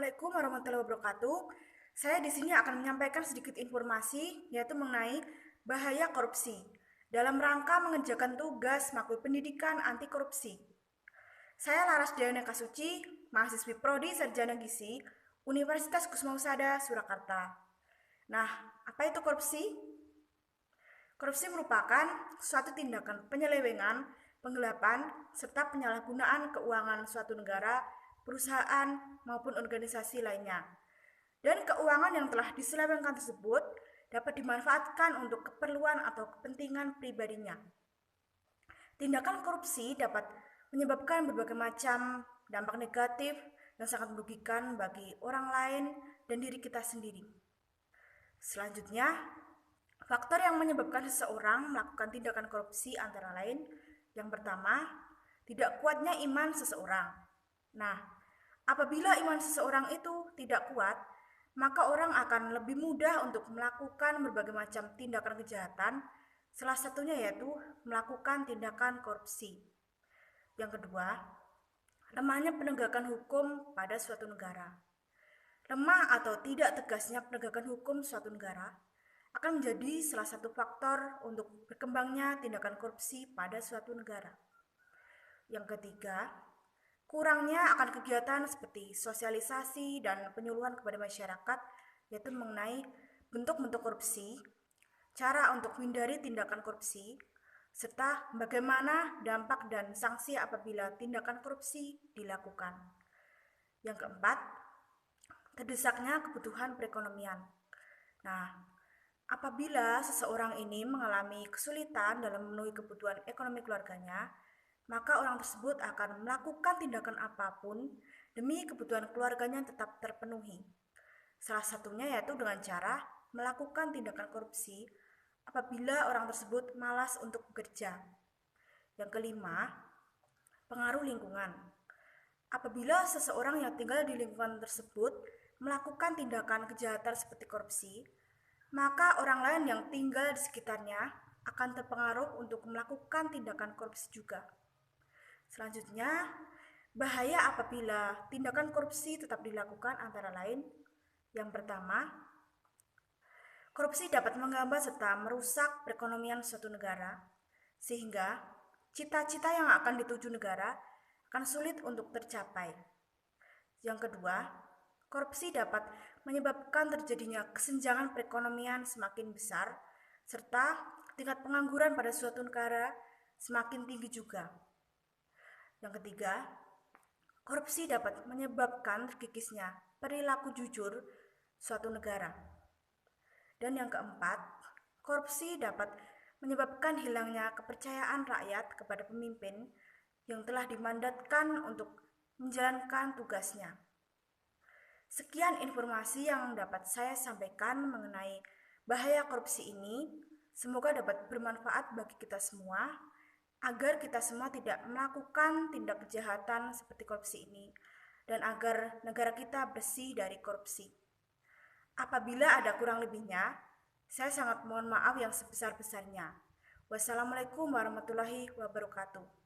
Assalamualaikum warahmatullahi wabarakatuh. Saya di sini akan menyampaikan sedikit informasi yaitu mengenai bahaya korupsi dalam rangka mengerjakan tugas makul pendidikan anti korupsi. Saya Laras Diana Kasuci, mahasiswi Prodi Sarjana Gizi, Universitas Kusuma Usada, Surakarta. Nah, apa itu korupsi? Korupsi merupakan suatu tindakan penyelewengan, penggelapan, serta penyalahgunaan keuangan suatu negara, perusahaan, maupun organisasi lainnya. Dan keuangan yang telah diselewengkan tersebut dapat dimanfaatkan untuk keperluan atau kepentingan pribadinya. Tindakan korupsi dapat menyebabkan berbagai macam dampak negatif yang sangat merugikan bagi orang lain dan diri kita sendiri. Selanjutnya, faktor yang menyebabkan seseorang melakukan tindakan korupsi antara lain, yang pertama, tidak kuatnya iman seseorang. Nah, apabila iman seseorang itu tidak kuat, maka orang akan lebih mudah untuk melakukan berbagai macam tindakan kejahatan, salah satunya yaitu melakukan tindakan korupsi. Yang kedua, lemahnya penegakan hukum pada suatu negara. Lemah atau tidak tegasnya penegakan hukum suatu negara akan menjadi salah satu faktor untuk berkembangnya tindakan korupsi pada suatu negara. Yang ketiga, kurangnya akan kegiatan seperti sosialisasi dan penyuluhan kepada masyarakat, yaitu mengenai bentuk-bentuk korupsi, cara untuk menghindari tindakan korupsi, serta bagaimana dampak dan sanksi apabila tindakan korupsi dilakukan. Yang keempat, terdesaknya kebutuhan perekonomian. Nah, apabila seseorang ini mengalami kesulitan dalam memenuhi kebutuhan ekonomi keluarganya, maka orang tersebut akan melakukan tindakan apapun demi kebutuhan keluarganya tetap terpenuhi. Salah satunya yaitu dengan cara melakukan tindakan korupsi apabila orang tersebut malas untuk bekerja. Yang kelima, pengaruh lingkungan. Apabila seseorang yang tinggal di lingkungan tersebut melakukan tindakan kejahatan seperti korupsi, maka orang lain yang tinggal di sekitarnya akan terpengaruh untuk melakukan tindakan korupsi juga. Selanjutnya, bahaya apabila tindakan korupsi tetap dilakukan antara lain. Yang pertama, korupsi dapat menghambat serta merusak perekonomian suatu negara, sehingga cita-cita yang akan dituju negara akan sulit untuk tercapai. Yang kedua, korupsi dapat menyebabkan terjadinya kesenjangan perekonomian semakin besar, serta tingkat pengangguran pada suatu negara semakin tinggi juga. Yang ketiga, korupsi dapat menyebabkan terkikisnya perilaku jujur suatu negara. Dan yang keempat, korupsi dapat menyebabkan hilangnya kepercayaan rakyat kepada pemimpin yang telah dimandatkan untuk menjalankan tugasnya. Sekian informasi yang dapat saya sampaikan mengenai bahaya korupsi ini. Semoga dapat bermanfaat bagi kita semua, agar kita semua tidak melakukan tindak kejahatan seperti korupsi ini, dan agar negara kita bersih dari korupsi. Apabila ada kurang lebihnya, saya sangat mohon maaf yang sebesar-besarnya. Wassalamualaikum warahmatullahi wabarakatuh.